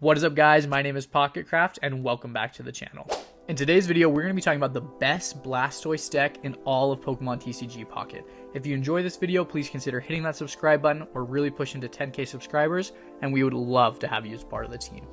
What is up, guys? My name is Pocketcraft and welcome back to the channel. In today's video, we're going to be talking about the best Blastoise deck in all of Pokemon TCG Pocket. If you enjoy this video, please consider hitting that subscribe button. We're really pushing to 10k subscribers and we would love to have you as part of the team.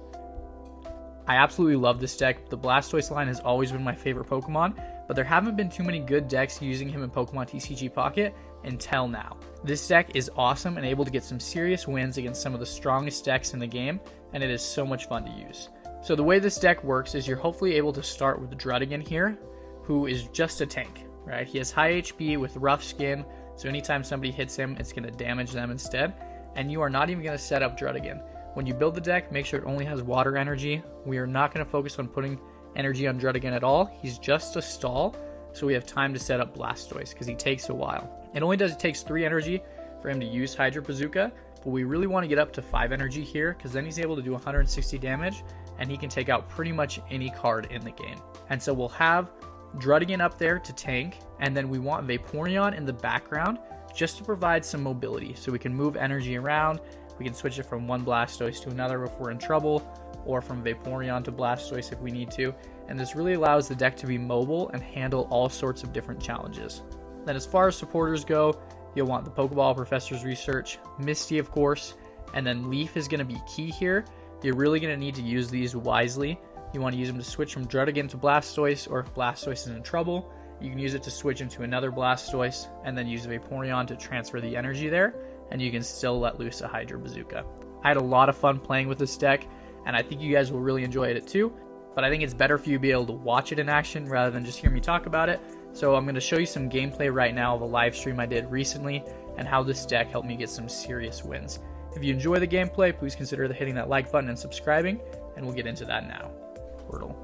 I absolutely love this deck. The Blastoise line has always been my favorite Pokemon, but there haven't been too many good decks using him in Pokemon TCG Pocket until now. This deck is awesome and able to get some serious wins against some of the strongest decks in the game, and it is so much fun to use. So the way this deck works is you're hopefully able to start with Druddigon here, who is just a tank, right? He has high HP with rough skin, so anytime somebody hits him, it's going to damage them instead, and you are not even going to set up Druddigon. When you build the deck, make sure it only has water energy. We are not going to focus on putting energy on Druddigon at all. He's just a stall, so we have time to set up Blastoise because he takes a while. It takes 3 energy for him to use Hydro Bazooka, but we really want to get up to 5 energy here because then he's able to do 160 damage and he can take out pretty much any card in the game. And so we'll have Druddigon up there to tank, and then we want Vaporeon in the background just to provide some mobility so we can move energy around. We can switch it from one Blastoise to another if we're in trouble, or from Vaporeon to Blastoise if we need to. And this really allows the deck to be mobile and handle all sorts of different challenges. Then as far as supporters go, you'll want the Pokeball, Professor's Research, Misty of course, and then Leaf is going to be key here. You're really going to need to use these wisely. You want to use them to switch from Druddigon to Blastoise, or if Blastoise is in trouble, you can use it to switch into another Blastoise, and then use Vaporeon to transfer the energy there, and you can still let loose a Hydro Bazooka. I had a lot of fun playing with this deck, and I think you guys will really enjoy it too, but I think it's better for you to be able to watch it in action rather than just hear me talk about it. So I'm going to show you some gameplay right now of a live stream I did recently and how this deck helped me get some serious wins. If you enjoy the gameplay, please consider hitting that like button and subscribing, and we'll get into that now. Portal.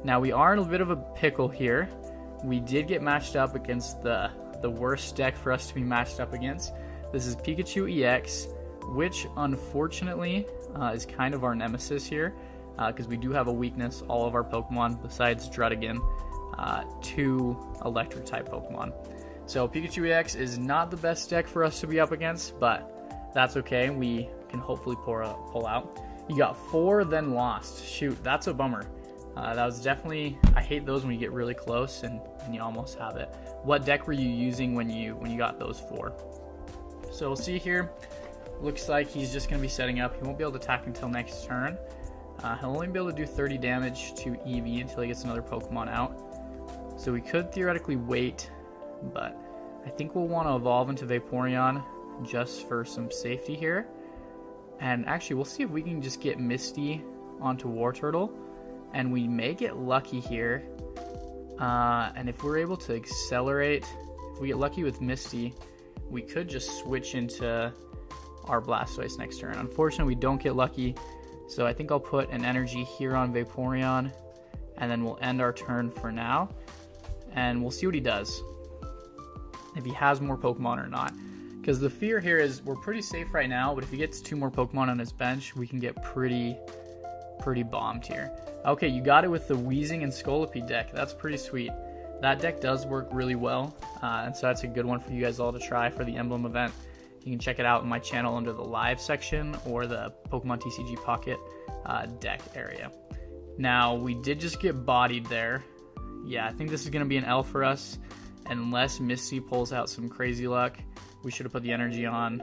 Now we are in a bit of a pickle here. We did get matched up against the worst deck for us to be matched up against. This is Pikachu EX, which unfortunately is kind of our nemesis here, because we do have a weakness, all of our Pokemon besides Druddigon, to electric type Pokemon. So Pikachu EX is not the best deck for us to be up against, but that's okay. We can hopefully pull out. You got 4, then lost. Shoot, that's a bummer. That was definitely, I hate those when you get really close and you almost have it. What deck were you using when you got those 4? So we'll see here. Looks like he's just going to be setting up. He won't be able to attack until next turn. He'll only be able to do 30 damage to Eevee until he gets another Pokemon out. So we could theoretically wait, but I think we'll want to evolve into Vaporeon just for some safety here. And actually, we'll see if we can just get Misty onto Wartortle, and we may get lucky here. And if we're able to accelerate, if we get lucky with Misty, we could just switch into our Blastoise next turn. Unfortunately, we don't get lucky, so I think I'll put an energy here on Vaporeon, and then we'll end our turn for now, and we'll see what he does, if he has more Pokemon or not. Because the fear here is we're pretty safe right now, but if he gets 2 more Pokemon on his bench, we can get pretty bombed here. Okay, you got it with the Weezing and Scolipede deck. That's pretty sweet. That deck does work really well, and so that's a good one for you guys all to try for the Emblem event. You can check it out in my channel under the live section or the Pokemon TCG Pocket deck area. Now, we did just get bodied there. Yeah, I think this is going to be an L for us, unless Misty pulls out some crazy luck. We should have put the energy on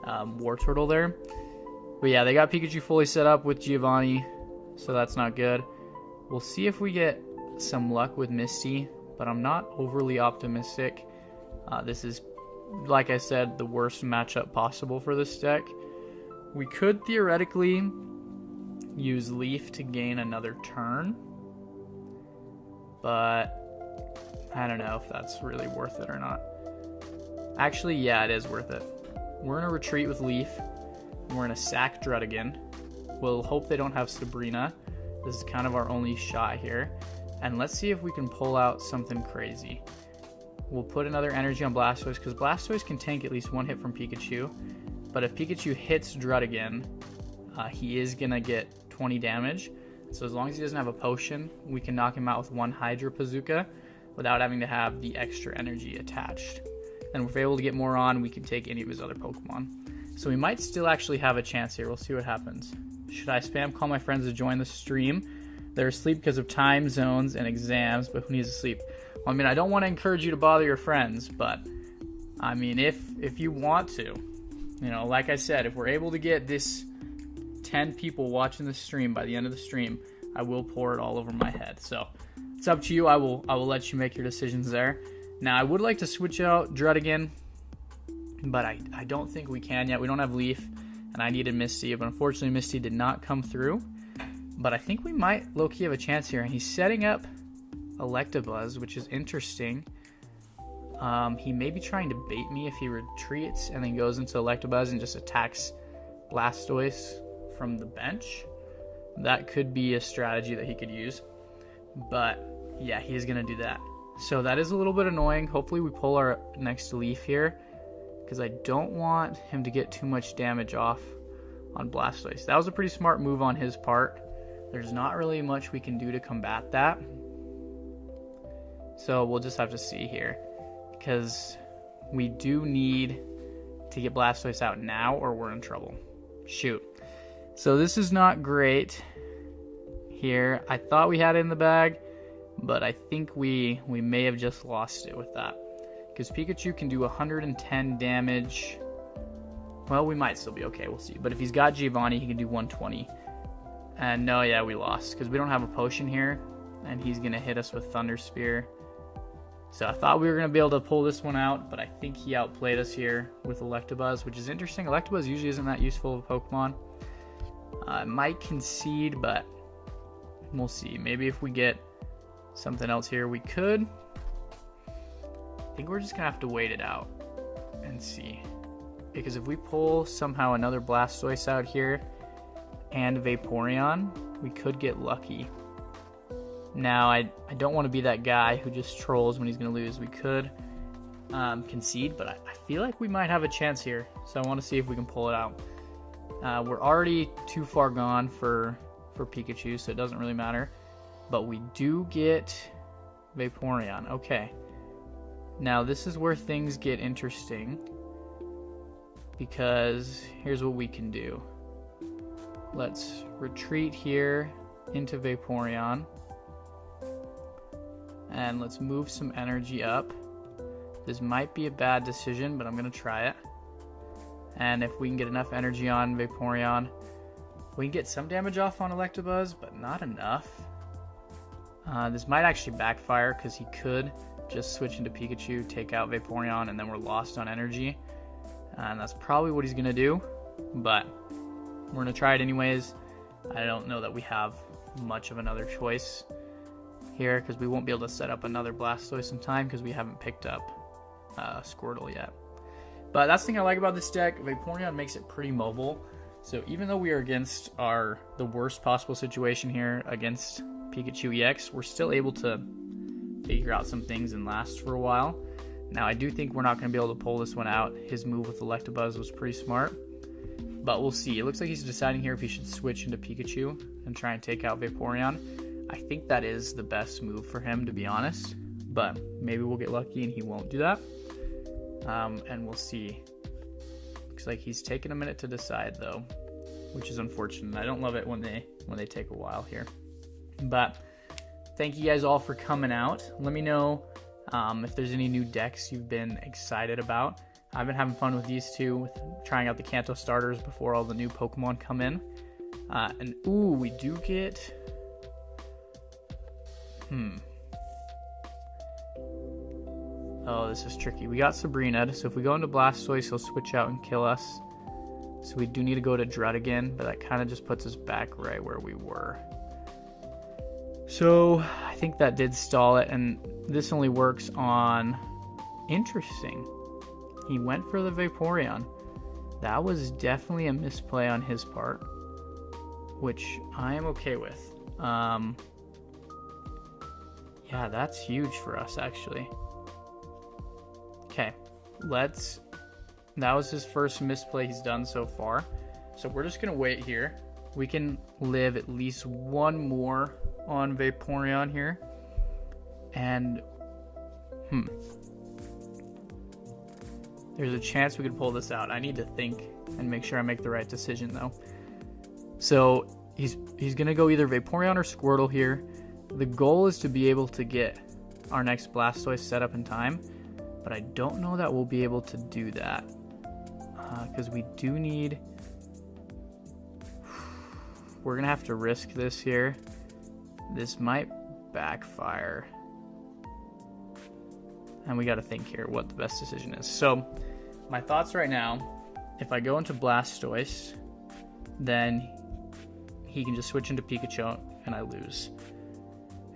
Wartortle there. But yeah, they got Pikachu fully set up with Giovanni, so that's not good. We'll see if we get some luck with Misty, but I'm not overly optimistic. This is, like I said, the worst matchup possible for this deck. We could theoretically use Leaf to gain another turn, but I don't know if that's really worth it or not. Actually, yeah, it is worth it. We're going to retreat with Leaf, and we're going to sack Druddigon. We'll hope they don't have Sabrina. This is kind of our only shot here. And let's see if we can pull out something crazy. We'll put another energy on Blastoise, because Blastoise can tank at least 1 hit from Pikachu. But if Pikachu hits Druddigon, he is going to get 20 damage. So as long as he doesn't have a potion, we can knock him out with 1 Hydro Bazooka without having to have the extra energy attached. And if we're able to get more on, we can take any of his other Pokemon. So we might still actually have a chance here. We'll see what happens. Should I spam call my friends to join the stream? They're asleep because of time zones and exams, but who needs to sleep? Well, I mean, I don't want to encourage you to bother your friends, but I mean, if you want to, you know, like I said, if we're able to get this 10 people watching the stream by the end of the stream, I will pour it all over my head. So it's up to you. I will let you make your decisions there. Now, I would like to switch out Druddigan, but I don't think we can yet. We don't have Leaf, and I needed Misty, but unfortunately Misty did not come through. But I think we might low-key have a chance here, and he's setting up Electabuzz, which is interesting. He may be trying to bait me if he retreats and then goes into Electabuzz and just attacks Blastoise from the bench. That could be a strategy that he could use. But yeah, he is going to do that. So that is a little bit annoying. Hopefully we pull our next Leaf here, because I don't want him to get too much damage off on Blastoise. That was a pretty smart move on his part. There's not really much we can do to combat that. So we'll just have to see here, because we do need to get Blastoise out now or we're in trouble. Shoot. So this is not great here. I thought we had it in the bag, but I think we may have just lost it with that, because Pikachu can do 110 damage. Well, we might still be okay. We'll see. But if he's got Giovanni, he can do 120. And no, yeah, we lost because we don't have a potion here, and he's going to hit us with Thunder Spear. So I thought we were going to be able to pull this one out, but I think he outplayed us here with Electabuzz, which is interesting. Electabuzz usually isn't that useful of a Pokemon. Might concede, but we'll see. Maybe if we get something else here, we could. I think we're just going to have to wait it out and see. Because if we pull somehow another Blastoise out here and Vaporeon, we could get lucky. Now, I don't want to be that guy who just trolls when he's going to lose. We could concede, but I feel like we might have a chance here. So I want to see if we can pull it out. We're already too far gone for Pikachu, so it doesn't really matter. But we do get Vaporeon. Okay. Now, this is where things get interesting, because here's what we can do. Let's retreat here into Vaporeon. And let's move some energy up. This might be a bad decision, but I'm going to try it. And if we can get enough energy on Vaporeon, we can get some damage off on Electabuzz, but not enough. This might actually backfire, because he could just switch into Pikachu, take out Vaporeon, and then we're lost on energy. And that's probably what he's going to do, but we're going to try it anyways. I don't know that we have much of another choice here, because we won't be able to set up another Blastoise in time because we haven't picked up Squirtle yet. But that's the thing I like about this deck. Vaporeon makes it pretty mobile. So even though we are against the worst possible situation here against Pikachu EX, we're still able to figure out some things and last for a while. Now, I do think we're not going to be able to pull this one out. His move with Electabuzz was pretty smart. But we'll see. It looks like he's deciding here if he should switch into Pikachu and try and take out Vaporeon. I think that is the best move for him, to be honest. But maybe we'll get lucky and he won't do that. And we'll see. Looks like he's taking a minute to decide, though, which is unfortunate. I don't love it when they take a while here. But thank you guys all for coming out. Let me know if there's any new decks you've been excited about. I've been having fun with these two, with trying out the Kanto starters before all the new Pokemon come in. And ooh, we do get... Oh, this is tricky. We got Sabrina, so if we go into Blastoise, he'll switch out and kill us. So we do need to go to Druddigan, but that kind of just puts us back right where we were. So I think that did stall it, and this only works on... Interesting. He went for the Vaporeon. That was definitely a misplay on his part, which I am okay with. Yeah, that's huge for us, actually. Okay, that was his first misplay he's done so far. So we're just going to wait here. We can live at least one more on Vaporeon here. And, There's a chance we could pull this out. I need to think and make sure I make the right decision though. So he's gonna go either Vaporeon or Squirtle here. The goal is to be able to get our next Blastoise set up in time, but I don't know that we'll be able to do that because we do need. We're gonna have to risk this here. This might backfire, and we got to think here what the best decision is. So my thoughts right now, if I go into Blastoise, then he can just switch into Pikachu and I lose.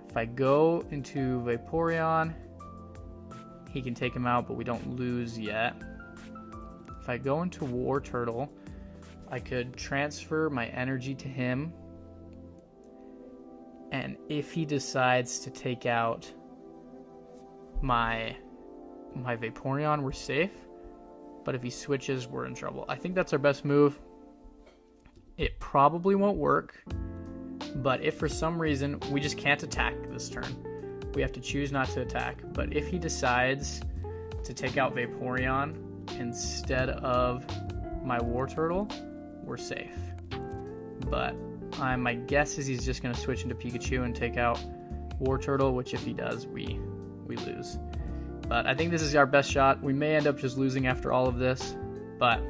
If I go into Vaporeon, he can take him out, but we don't lose yet. If I go into War Turtle, I could transfer my energy to him, and if he decides to take out my Vaporeon, we're safe. But if he switches, we're in trouble. I think that's our best move. It probably won't work, but if for some reason we just can't attack this turn, we have to choose not to attack. But if he decides to take out Vaporeon instead of my War Turtle, we're safe. But my guess is he's just going to switch into Pikachu and take out War Turtle, which if he does, we lose. But I think this is our best shot. We may end up just losing after all of this, but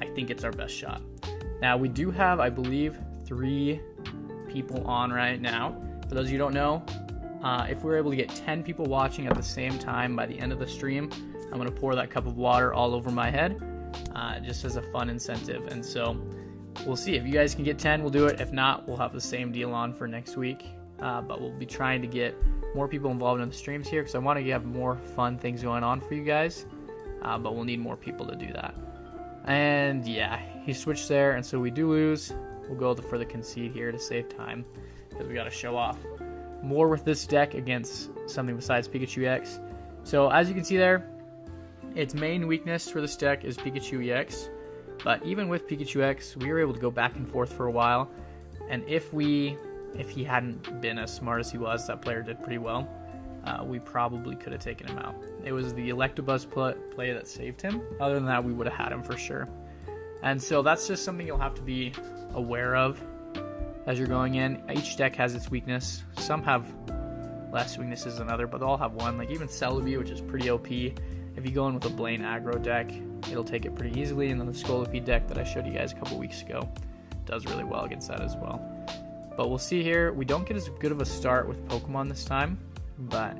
I think it's our best shot. Now, we do have, I believe, 3 people on right now. For those of you who don't know, if we're able to get 10 people watching at the same time by the end of the stream, I'm going to pour that cup of water all over my head, just as a fun incentive. And so we'll see. If you guys can get 10, we'll do it. If not, we'll have the same deal on for next week. But we'll be trying to get more people involved in the streams here because I want to have more fun things going on for you guys. But we'll need more people to do that. And yeah, he switched there, and so we do lose. We'll go for the concede here to save time because we got to show off more with this deck against something besides Pikachu EX. So as you can see there, its main weakness for this deck is Pikachu EX. But even with Pikachu EX, we were able to go back and forth for a while. And if he hadn't been as smart as he was, that player did pretty well. We probably could have taken him out. It was the Electabuzz play that saved him. Other than that, we would have had him for sure. And so that's just something you'll have to be aware of as you're going in. Each deck has its weakness. Some have less weaknesses than other, but they all have one. Like even Celebi, which is pretty OP. If you go in with a Blaine aggro deck, it'll take it pretty easily. And then the Celebi deck that I showed you guys a couple weeks ago does really well against that as well. But we'll see here. We don't get as good of a start with Pokemon this time. But,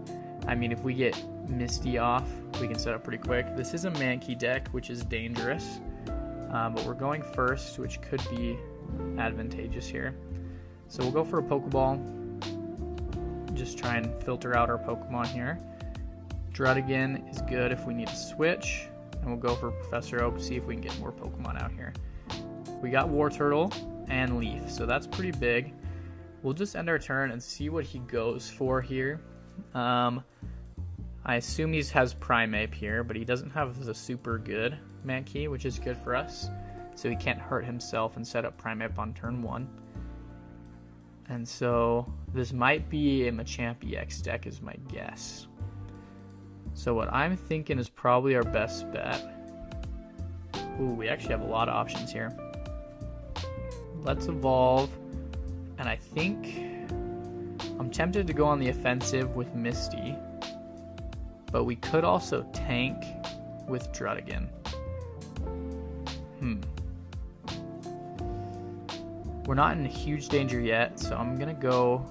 I mean, if we get Misty off, we can set up pretty quick. This is a Mankey deck, which is dangerous. But we're going first, which could be advantageous here. So we'll go for a Pokeball. Just try and filter out our Pokemon here. Druddigon is good if we need to switch. And we'll go for Professor Oak, see if we can get more Pokemon out here. We got War Turtle and Leaf, so that's pretty big. We'll just end our turn and see what he goes for here. I assume he has Primeape here, but he doesn't have the super good Mankey, which is good for us. So he can't hurt himself and set up Primeape on turn 1. And so this might be a Machamp EX deck is my guess. So what I'm thinking is probably our best bet. Ooh, we actually have a lot of options here. Let's evolve. And I think I'm tempted to go on the offensive with Misty. But we could also tank with Druddigon. We're not in huge danger yet, so I'm going to go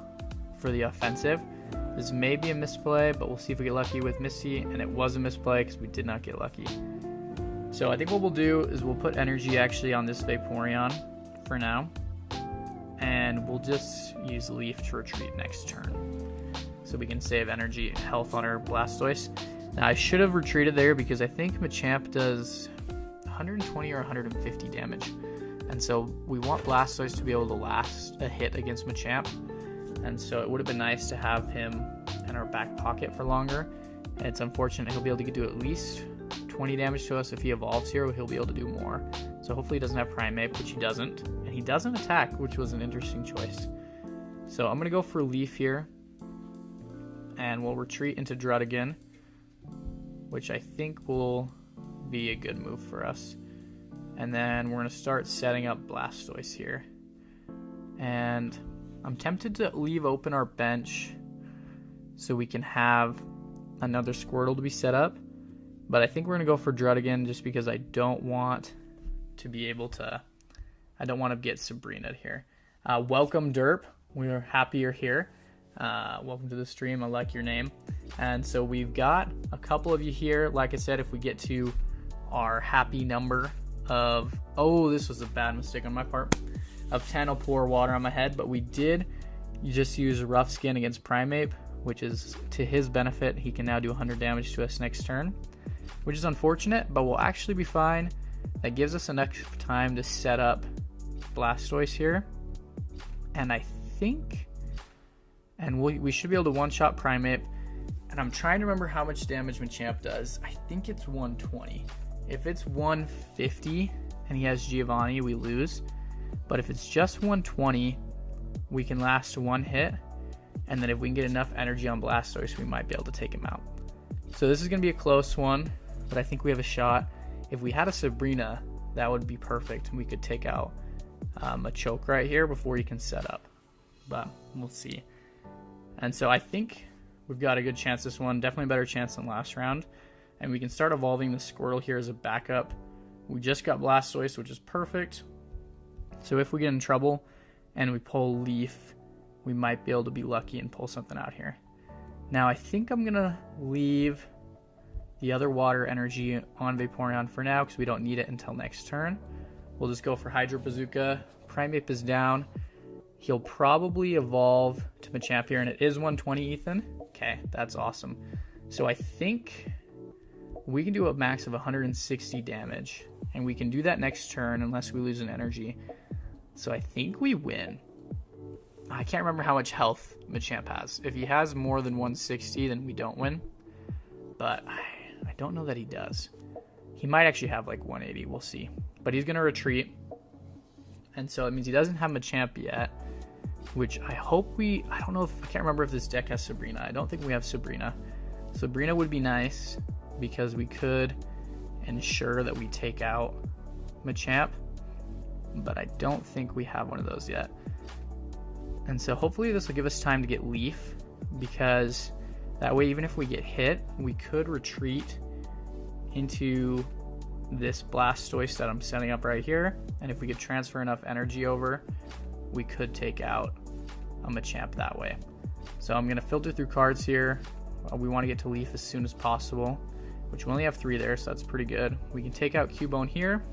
for the offensive. This may be a misplay, but we'll see if we get lucky with Misty. And it was a misplay because we did not get lucky. So I think what we'll do is we'll put energy actually on this Vaporeon for now. And we'll just use Leaf to retreat next turn. So we can save energy and health on our Blastoise. Now I should have retreated there because I think Machamp does 120 or 150 damage. And so we want Blastoise to be able to last a hit against Machamp. And so it would have been nice to have him in our back pocket for longer. And it's unfortunate he'll be able to do at least 20 damage to us. If he evolves here, he'll be able to do more. So hopefully he doesn't have Primeape, which he doesn't. And he doesn't attack, which was an interesting choice. So I'm going to go for Leaf here. And we'll retreat into Druddigon, which I think will be a good move for us. And then we're going to start setting up Blastoise here. And I'm tempted to leave open our bench so we can have another Squirtle to be set up. But I think we're going to go for Druddigon just because I don't want to get Sabrina here. Welcome, Derp. We're happy you're here. Welcome to the stream. I like your name. And so we've got a couple of you here. Like I said, if we get to our happy number of... Oh, this was a bad mistake on my part. Of 10, I'll pour water on my head. But we did just use Rough Skin against Primeape, which is to his benefit. He can now do 100 damage to us next turn, which is unfortunate, but we'll actually be fine. That gives us enough time to set up Blastoise here. And I think... And we should be able to one-shot Primeape. And I'm trying to remember how much damage Machamp does. I think it's 120. If it's 150 and he has Giovanni, we lose. But if it's just 120, we can last one hit. And then if we can get enough energy on Blastoise, we might be able to take him out. So this is going to be a close one, but I think we have a shot. If we had a Sabrina, that would be perfect. We could take out a choke right here before he can set up. But we'll see. And so I think we've got a good chance this one. Definitely a better chance than last round. And we can start evolving the Squirtle here as a backup. We just got Blastoise, which is perfect. So if we get in trouble and we pull Leaf, we might be able to be lucky and pull something out here. Now I think I'm going to leave the other water energy on Vaporeon for now because we don't need it until next turn. We'll just go for Hydro Bazooka. Primeape is down. He'll probably evolve to Machamp here, and it is 120, Ethan. Okay, that's awesome. So I think we can do a max of 160 damage, and we can do that next turn unless we lose an energy. So I think we win. I can't remember how much health Machamp has. If he has more than 160, then we don't win. But I don't know that he does. He might actually have like 180. We'll see. But he's going to retreat. And so it means he doesn't have Machamp yet. Which I hope we... I don't know if... I can't remember if this deck has Sabrina. I don't think we have Sabrina. Sabrina would be nice because we could ensure that we take out Machamp. But I don't think we have one of those yet. And so hopefully this will give us time to get Leaf, because that way even if we get hit, we could retreat into this Blastoise that I'm setting up right here. And if we could transfer enough energy over, we could take out a Machamp that way. So I'm going to filter through cards here. We want to get to Leaf as soon as possible, which we only have 3 there, so that's pretty good. We can take out Cubone here,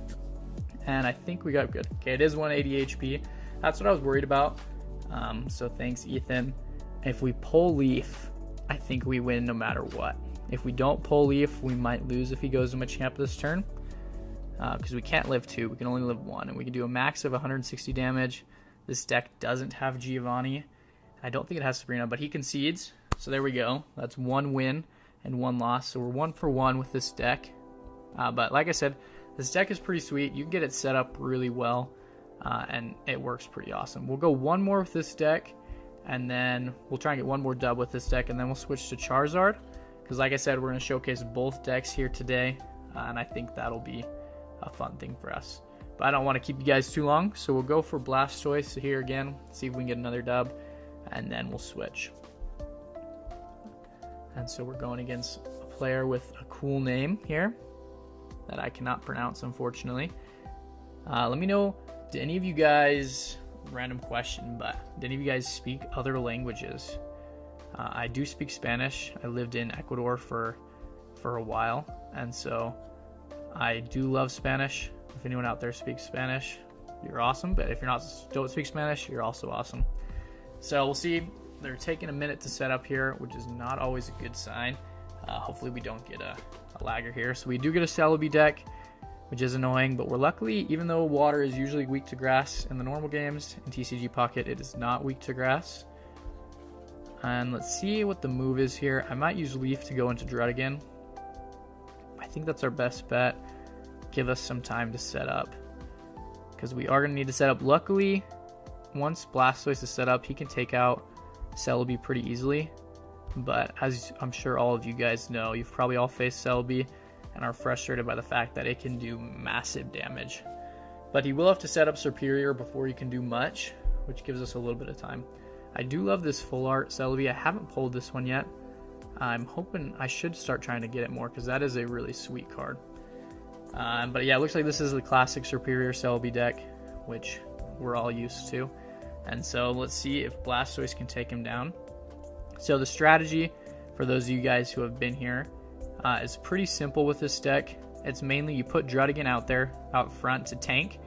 and I think we got good. Okay, it is 180 HP. That's what I was worried about. So thanks, Ethan. If we pull Leaf, I think we win no matter what. If we don't pull Leaf, we might lose if he goes to Machamp this turn. Because we can't live 2, we can only live 1. And we can do a max of 160 damage. This deck doesn't have Giovanni. I don't think it has Sabrina, but he concedes. So there we go. That's 1 win and 1 loss. So we're 1 for 1 with this deck. But like I said, this deck is pretty sweet. You can get it set up really well. And it works pretty awesome. We'll go 1 more with this deck, and then we'll try and get 1 more dub with this deck, and then we'll switch to Charizard, because like I said, we're going to showcase both decks here today, and I think that'll be a fun thing for us. But I don't want to keep you guys too long, so we'll go for Blastoise here again, see if we can get another dub, and then we'll switch. And so we're going against a player with a cool name here that I cannot pronounce, unfortunately. Let me know, do any of you guys, random question, but do any of you guys speak other languages? I do speak Spanish. I lived in Ecuador for a while, and so I do love Spanish. If anyone out there speaks Spanish, you're awesome. But if don't speak Spanish, you're also awesome. So we'll see. They're taking a minute to set up here, which is not always a good sign. Hopefully we don't get a lagger here. So we do get a Celebi deck, which is annoying, but we're luckily, even though water is usually weak to grass in the normal games, in TCG Pocket it is not weak to grass. And let's see what the move is here. I might use Leaf to go into Druddigon. I think that's our best bet. Give us some time to set up, because we are going to need to set up. Luckily, once Blastoise is set up, he can take out Celebi pretty easily. But as I'm sure all of you guys know, you've probably all faced Celebi. and are frustrated by the fact that it can do massive damage. But he will have to set up Superior before he can do much, which gives us a little bit of time. I do love this full art Celebi. I haven't pulled this one yet. I'm hoping I should start trying to get it more because that is a really sweet card. But yeah, it looks like this is the classic Superior Celebi deck, which we're all used to. And so let's see if Blastoise can take him down. So the strategy, for those of you guys who have been here, is pretty simple with this deck. It's mainly you put Druddigon out front to tank.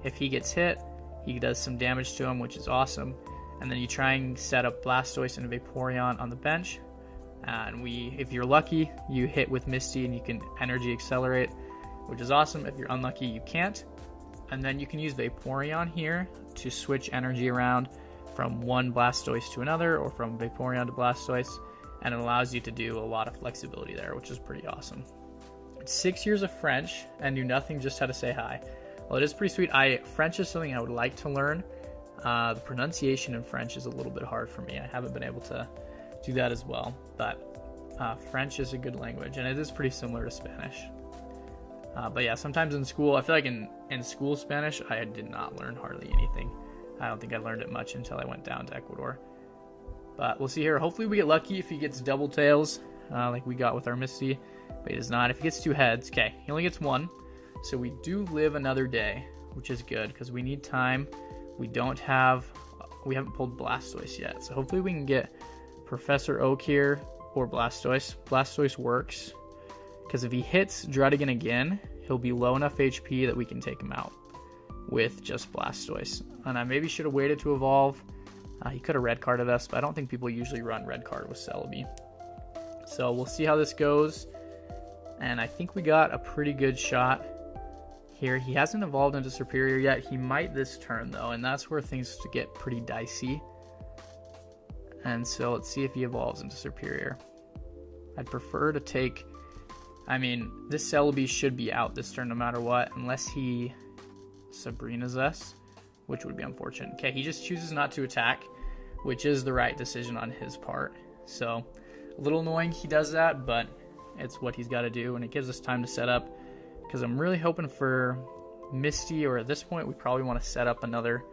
If he gets hit, he does some damage to him, which is awesome. And then you try and set up Blastoise and Vaporeon on the bench. And if you're lucky, you hit with Misty and you can energy accelerate, which is awesome. If you're unlucky, you can't. And then you can use Vaporeon here to switch energy around from one Blastoise to another, or from Vaporeon to Blastoise, and it allows you to do a lot of flexibility there, which is pretty awesome. It's 6 years of French and knew nothing, just how to say hi. Well, it is pretty sweet. French is something I would like to learn. The pronunciation in French is a little bit hard for me. I haven't been able to do that as well, but French is a good language, and it is pretty similar to Spanish. But yeah, sometimes in school, I feel like in school Spanish, I did not learn hardly anything. I don't think I learned it much until I went down to Ecuador. But we'll see here. Hopefully we get lucky if he gets double tails, like we got with our Misty. But he does not. If he gets 2 heads, okay, he only gets 1. So we do live another day, which is good because we need time. We haven't pulled Blastoise yet. So hopefully we can get Professor Oak here or Blastoise. Blastoise works because if he hits Druddigon again, he'll be low enough HP that we can take him out with just Blastoise. And I maybe should have waited to evolve. He could have red carded us, but I don't think people usually run red card with Celebi. So we'll see how this goes. And I think we got a pretty good shot here. He hasn't evolved into Superior yet. He might this turn though, and that's where things get pretty dicey. And so let's see if he evolves into Superior. I'd prefer to take... this Celebi should be out this turn no matter what, unless he Sabrina's us, which would be unfortunate. Okay, he just chooses not to attack, which is the right decision on his part. So, a little annoying he does that, but it's what he's got to do, and it gives us time to set up, because I'm really hoping for Misty, or at this point we probably want to set up another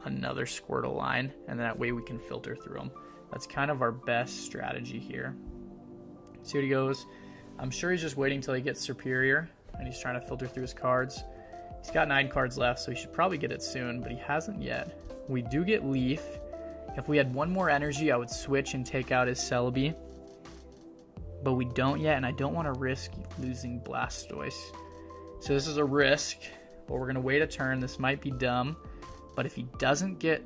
Squirtle line, and that way we can filter through them. That's kind of our best strategy here. See what he goes. I'm sure he's just waiting till he gets Superior, and he's trying to filter through his cards. He's got 9 cards left, so he should probably get it soon, but he hasn't yet. We do get Leaf. If we had 1 more energy, I would switch and take out his Celebi. But we don't yet, and I don't want to risk losing Blastoise. So this is a risk, but we're going to wait a turn. This might be dumb, but if he doesn't get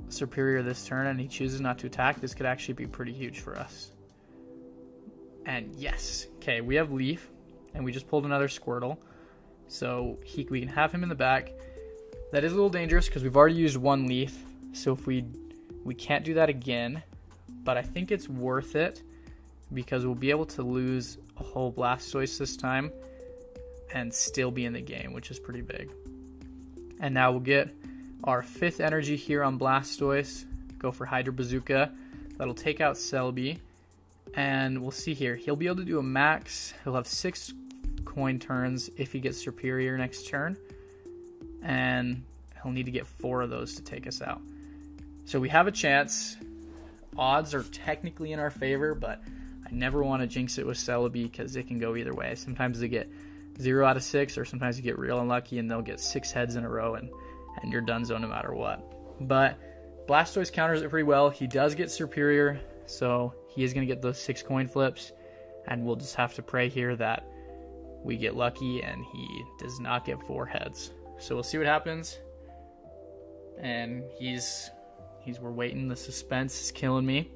Superior this turn and he chooses not to attack, this could actually be pretty huge for us. And yes, okay, we have Leaf, and we just pulled another Squirtle. So we can have him in the back. That is a little dangerous because we've already used 1 Leaf. So if we can't do that again, but I think it's worth it because we'll be able to lose a whole Blastoise this time and still be in the game, which is pretty big. And now we'll get our 5th energy here on Blastoise. Go for Hydro Bazooka. That'll take out Celebi. And we'll see here. He'll be able to do a max. He'll have 6 coin turns if he gets Superior next turn. And he'll need to get 4 of those to take us out. So we have a chance. Odds are technically in our favor, but I never want to jinx it with Celebi because it can go either way. Sometimes they get 0 out of 6, or sometimes you get real unlucky and they'll get 6 heads in a row and you're donezo no matter what. But Blastoise counters it pretty well. He does get Superior, so he is going to get those 6 coin flips, and we'll just have to pray here that we get lucky and he does not get 4 heads. So we'll see what happens. And we're waiting. The suspense is killing me.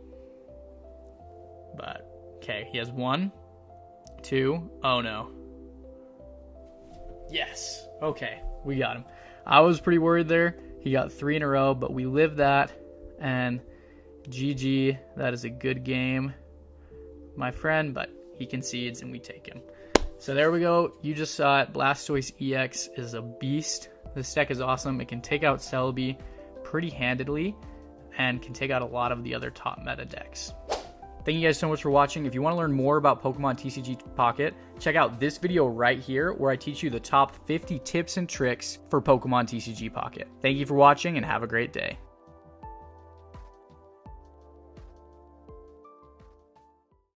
But okay, he has 1, 2. Oh no. Yes. Okay, we got him. I was pretty worried there. He got 3 in a row, but we lived that. And GG, that is a good game, my friend, but he concedes and we take him. So there we go. You just saw it. Blastoise EX is a beast. This deck is awesome. It can take out Celebi pretty handedly and can take out a lot of the other top meta decks. Thank you guys so much for watching. If you want to learn more about Pokemon TCG Pocket, check out this video right here where I teach you the top 50 tips and tricks for Pokemon TCG Pocket. Thank you for watching and have a great day.